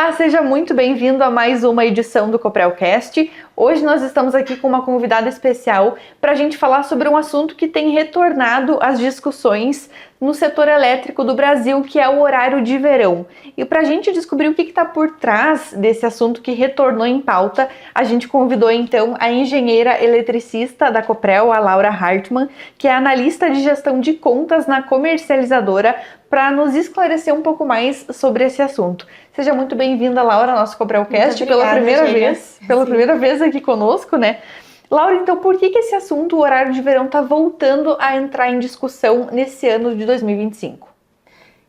Olá, seja muito bem-vindo a mais uma edição do Coprelcast. Hoje nós estamos aqui com uma convidada especial para a gente falar sobre um assunto que tem retornado às discussões no setor elétrico do Brasil, que é o horário de verão. E para a gente descobrir o que está por trás desse assunto que retornou em pauta, a gente convidou então a engenheira eletricista da Coprel, a Laura Hartmann, que é analista de gestão de contas na comercializadora, para nos esclarecer um pouco mais sobre esse assunto. Seja muito bem-vinda, Laura, ao nosso Coprelcast pela primeira vez aqui conosco, né? Laura, então por que esse assunto, o horário de verão, está voltando a entrar em discussão nesse ano de 2025?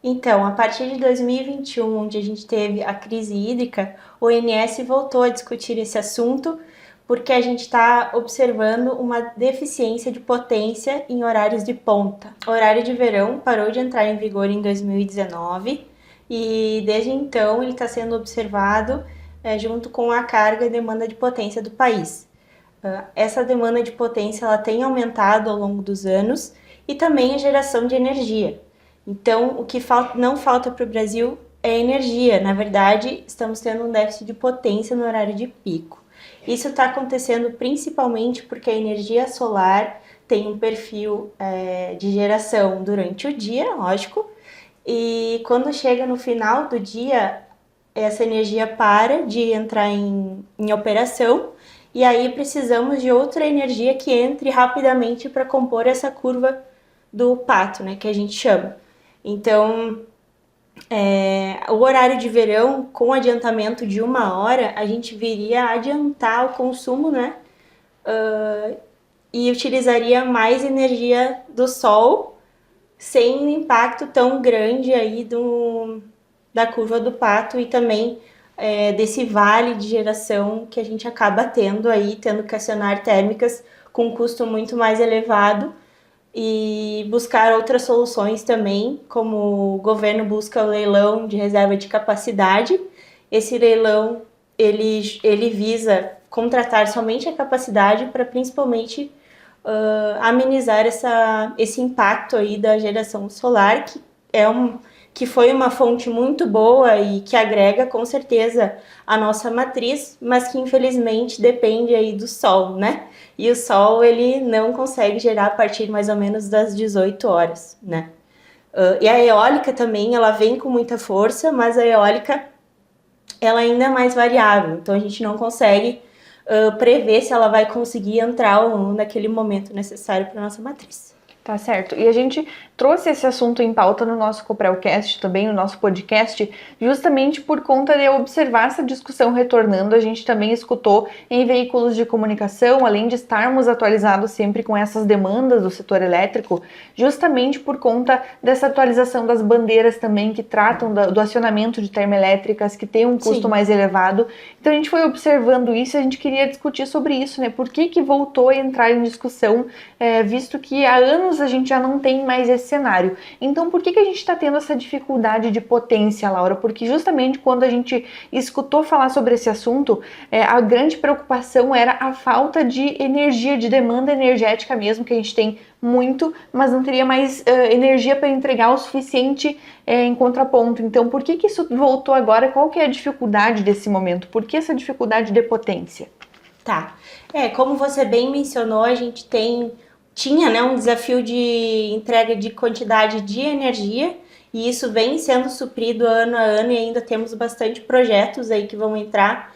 Então, a partir de 2021, onde a gente teve a crise hídrica, o ONS voltou a discutir esse assunto porque a gente está observando uma deficiência de potência em horários de ponta. O horário de verão parou de entrar em vigor em 2019 e desde então ele está sendo observado junto com a carga e demanda de potência do país. Essa demanda de potência ela tem aumentado ao longo dos anos e também a geração de energia. Então, o que não falta para o Brasil é energia. Na verdade, estamos tendo um déficit de potência no horário de pico. Isso está acontecendo principalmente porque a energia solar tem um perfil de geração durante o dia, lógico, e quando chega no final do dia, essa energia para de entrar em operação e aí precisamos de outra energia que entre rapidamente para compor essa curva do pato, né, que a gente chama. Então, o horário de verão, com adiantamento de 1 hora, a gente viria a adiantar o consumo, né? E utilizaria mais energia do sol, sem um impacto tão grande aí da curva do pato e também desse vale de geração que a gente acaba tendo que acionar térmicas com um custo muito mais elevado, e buscar outras soluções também, como o governo busca o leilão de reserva de capacidade. Esse leilão, ele visa contratar somente a capacidade para principalmente amenizar esse impacto aí da geração solar, que foi uma fonte muito boa e que agrega com certeza a nossa matriz, mas que infelizmente depende aí do sol, né? E o sol ele não consegue gerar a partir mais ou menos das 18 horas, né? E a eólica também, ela vem com muita força, mas a eólica ela ainda é mais variável, então a gente não consegue prever se ela vai conseguir entrar ou não naquele momento necessário para a nossa matriz. Tá certo. E a gente trouxe esse assunto em pauta no nosso Coprelcast, também no nosso podcast, justamente por conta de observar essa discussão retornando. A gente também escutou em veículos de comunicação, além de estarmos atualizados sempre com essas demandas do setor elétrico, justamente por conta dessa atualização das bandeiras também que tratam do acionamento de termoelétricas, que tem um custo mais elevado. Então a gente foi observando isso e a gente queria discutir sobre isso, né? Por que voltou a entrar em discussão, visto que há anos a gente já não tem mais esse cenário. Então, por que a gente está tendo essa dificuldade de potência, Laura? Porque justamente quando a gente escutou falar sobre esse assunto, a grande preocupação era a falta de energia, de demanda energética mesmo, que a gente tem muito, mas não teria mais energia para entregar o suficiente em contraponto. Então, por que isso voltou agora? Qual que é a dificuldade desse momento? Por que essa dificuldade de potência? Tá. Como você bem mencionou, a gente tinha, né, um desafio de entrega de quantidade de energia e isso vem sendo suprido ano a ano e ainda temos bastante projetos aí que vão entrar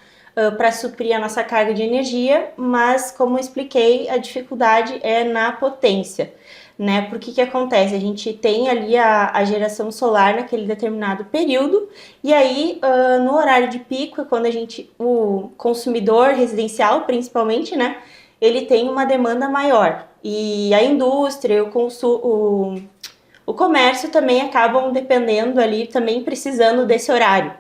para suprir a nossa carga de energia, mas como eu expliquei, a dificuldade é na potência, né? Porque que acontece? A gente tem ali a geração solar naquele determinado período e aí no horário de pico é quando o consumidor residencial principalmente, né, ele tem uma demanda maior. E a indústria, o comércio também acabam dependendo ali, também precisando desse horário.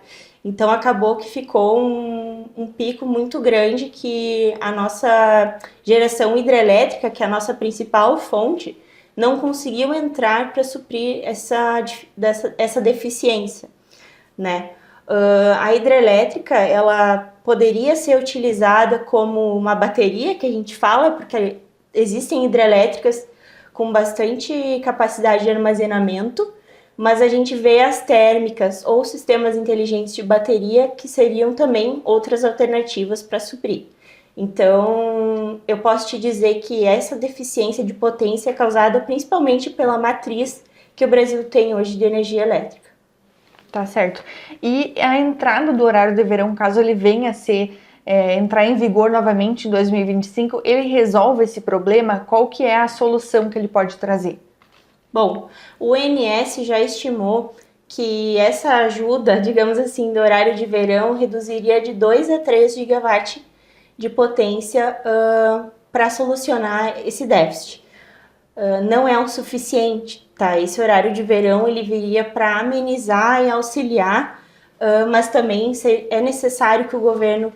Então acabou que ficou um pico muito grande que a nossa geração hidrelétrica, que é a nossa principal fonte, não conseguiu entrar para suprir essa deficiência, né? A hidrelétrica, ela poderia ser utilizada como uma bateria, que a gente fala, porque existem hidrelétricas com bastante capacidade de armazenamento, mas a gente vê as térmicas ou sistemas inteligentes de bateria que seriam também outras alternativas para suprir. Então, eu posso te dizer que essa deficiência de potência é causada principalmente pela matriz que o Brasil tem hoje de energia elétrica. Tá certo. E a entrada do horário de verão, caso ele venha a ser entrar em vigor novamente em 2025, ele resolve esse problema? Qual que é a solução que ele pode trazer? Bom, o ONS já estimou que essa ajuda, digamos assim, do horário de verão reduziria de 2 a 3 gigawatts de potência para solucionar esse déficit. Não é o suficiente, tá? Esse horário de verão ele viria para amenizar e auxiliar, mas também é necessário que o governo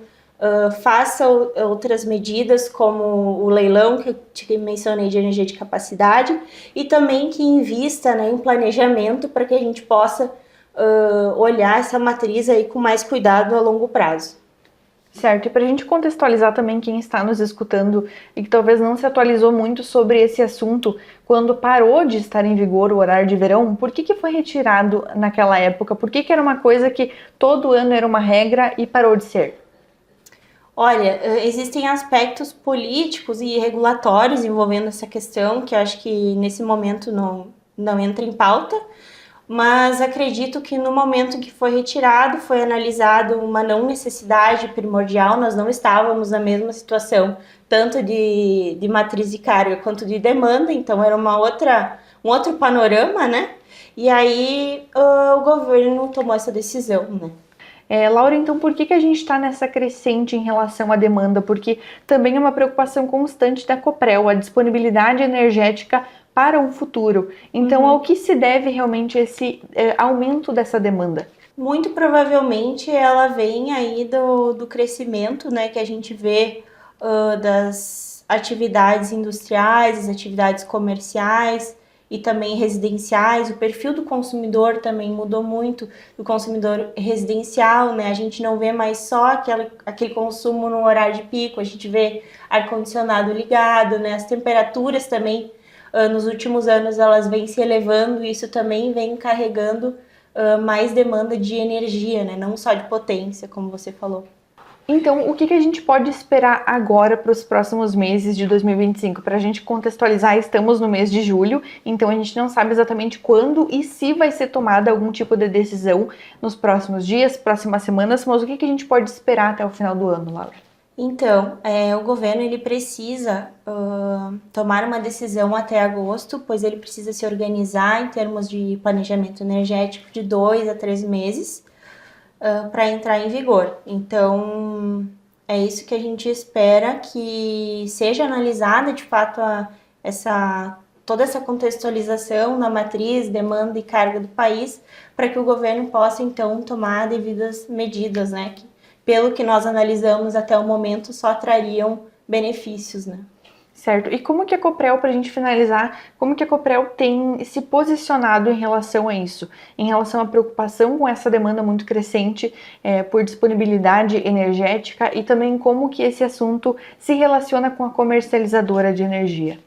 faça outras medidas, como o leilão que eu te mencionei de energia de capacidade, e também que invista, né, em planejamento para que a gente possa olhar essa matriz aí com mais cuidado a longo prazo. Certo, e para a gente contextualizar também quem está nos escutando e que talvez não se atualizou muito sobre esse assunto, quando parou de estar em vigor o horário de verão, por que foi retirado naquela época? Por que era uma coisa que todo ano era uma regra e parou de ser? Olha, existem aspectos políticos e regulatórios envolvendo essa questão, que eu acho que nesse momento não entra em pauta, mas acredito que no momento que foi retirado, foi analisado uma não necessidade primordial, nós não estávamos na mesma situação, tanto de matriz de carga quanto de demanda, então era um outro panorama, né? E aí o governo tomou essa decisão, né? Laura, então por que a gente está nessa crescente em relação à demanda? Porque também é uma preocupação constante da Coprel, a disponibilidade energética para o futuro. Então, ao que se deve realmente esse aumento dessa demanda? Muito provavelmente ela vem aí do crescimento, né, que a gente vê das atividades industriais, as atividades comerciais e também residenciais. O perfil do consumidor também mudou muito, do consumidor residencial, né? A gente não vê mais só aquele consumo no horário de pico, a gente vê ar-condicionado ligado, né? As temperaturas também, nos últimos anos, elas vêm se elevando e isso também vem carregando mais demanda de energia, né? Não só de potência, como você falou. Então, o que a gente pode esperar agora para os próximos meses de 2025? Para a gente contextualizar, estamos no mês de julho, então a gente não sabe exatamente quando e se vai ser tomada algum tipo de decisão nos próximos dias, próximas semanas, mas o que a gente pode esperar até o final do ano, Laura? Então, o governo ele precisa tomar uma decisão até agosto, pois ele precisa se organizar em termos de planejamento energético de 2 a 3 meses, para entrar em vigor. Então, é isso que a gente espera que seja analisada de fato toda essa contextualização na matriz, demanda e carga do país, para que o governo possa então tomar devidas medidas, né? Que, pelo que nós analisamos até o momento, só trariam benefícios, né? Certo. E como que a Coprel, para a gente finalizar, como que a Coprel tem se posicionado em relação a isso? Em relação à preocupação com essa demanda muito crescente por disponibilidade energética e também como que esse assunto se relaciona com a comercializadora de energia?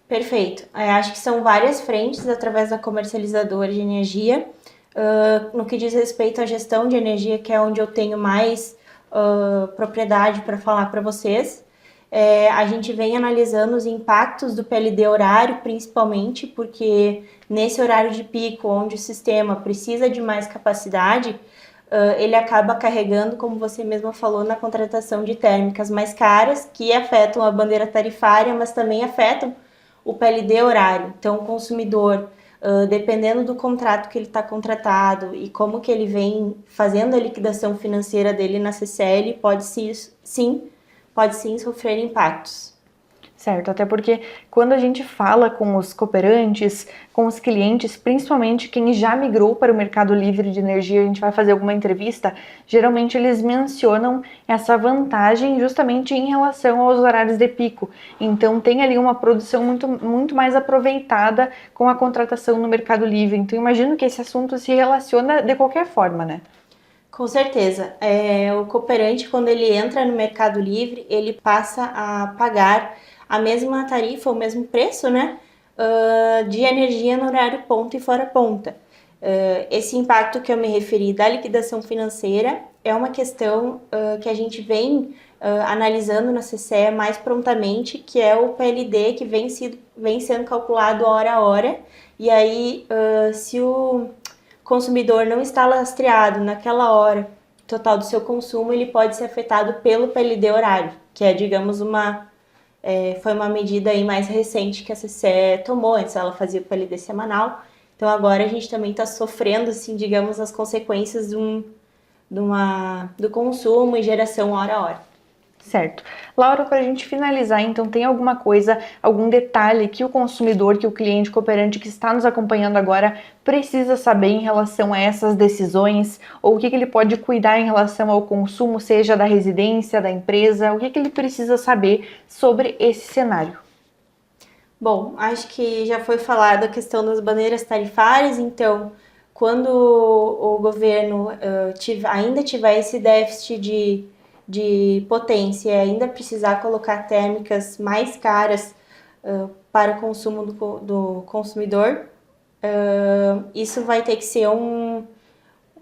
Perfeito. Acho que são várias frentes através da comercializadora de energia. No que diz respeito à gestão de energia, que é onde eu tenho mais propriedade para falar para vocês, a gente vem analisando os impactos do PLD horário, principalmente porque nesse horário de pico, onde o sistema precisa de mais capacidade, ele acaba carregando, como você mesma falou, na contratação de térmicas mais caras, que afetam a bandeira tarifária, mas também afetam o PLD horário. Então, o consumidor, dependendo do contrato que ele está contratado e como que ele vem fazendo a liquidação financeira dele na CCL, pode sim sofrer impactos. Certo, até porque quando a gente fala com os cooperantes, com os clientes, principalmente quem já migrou para o mercado livre de energia, a gente vai fazer alguma entrevista, geralmente eles mencionam essa vantagem justamente em relação aos horários de pico. Então tem ali uma produção muito mais aproveitada com a contratação no mercado livre. Então imagino que esse assunto se relaciona de qualquer forma, né? Com certeza. O cooperante, quando ele entra no Mercado Livre, ele passa a pagar a mesma tarifa, o mesmo preço, né? de energia no horário ponta e fora ponta. Esse impacto que eu me referi da liquidação financeira é uma questão que a gente vem analisando na CCE mais prontamente, que é o PLD que vem sendo calculado hora a hora. E aí, se o consumidor não está lastreado naquela hora total do seu consumo, ele pode ser afetado pelo PLD horário, que é, digamos, foi uma medida aí mais recente que a CCE tomou. Antes ela fazia o PLD semanal, então agora a gente também está sofrendo, assim, digamos, as consequências do consumo e geração hora a hora. Certo. Laura, para a gente finalizar, então, tem alguma coisa, algum detalhe que o consumidor, que o cliente cooperante que está nos acompanhando agora precisa saber em relação a essas decisões? Ou o que ele pode cuidar em relação ao consumo, seja da residência, da empresa? O que ele precisa saber sobre esse cenário? Bom, acho que já foi falado a questão das bandeiras tarifárias, então, quando o governo ainda tiver esse déficit de potência e ainda precisar colocar térmicas mais caras para o consumo do consumidor, isso vai ter que ser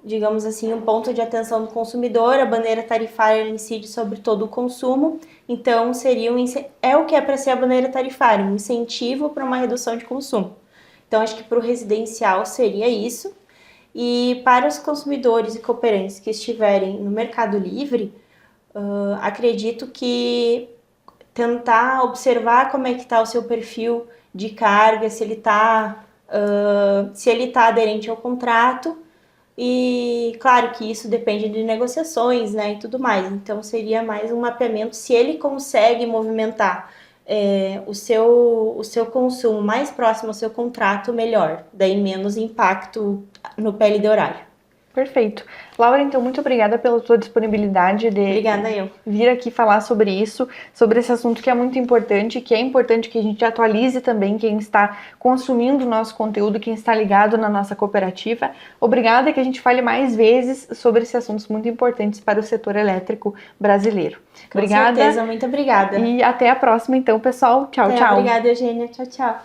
digamos assim, um ponto de atenção do consumidor. A bandeira tarifária incide sobre todo o consumo, então é o que é para ser a bandeira tarifária, um incentivo para uma redução de consumo. Então acho que para o residencial seria isso. E para os consumidores e cooperantes que estiverem no Mercado Livre, acredito que tentar observar como é que está o seu perfil de carga, se ele está aderente ao contrato. E claro que isso depende de negociações, né, e tudo mais. Então seria mais um mapeamento se ele consegue movimentar o seu consumo mais próximo ao seu contrato, melhor. Daí menos impacto no PLD horário. Perfeito. Laura, então, muito obrigada pela sua disponibilidade de Obrigada eu. vir aqui falar sobre isso, sobre esse assunto que é muito importante, que é importante que a gente atualize também quem está consumindo o nosso conteúdo, quem está ligado na nossa cooperativa. Obrigada, que a gente fale mais vezes sobre esses assuntos muito importantes para o setor elétrico brasileiro. Com certeza, muito obrigada. E até a próxima, então, pessoal. Tchau, tchau. Obrigada, Eugênia. Tchau, tchau.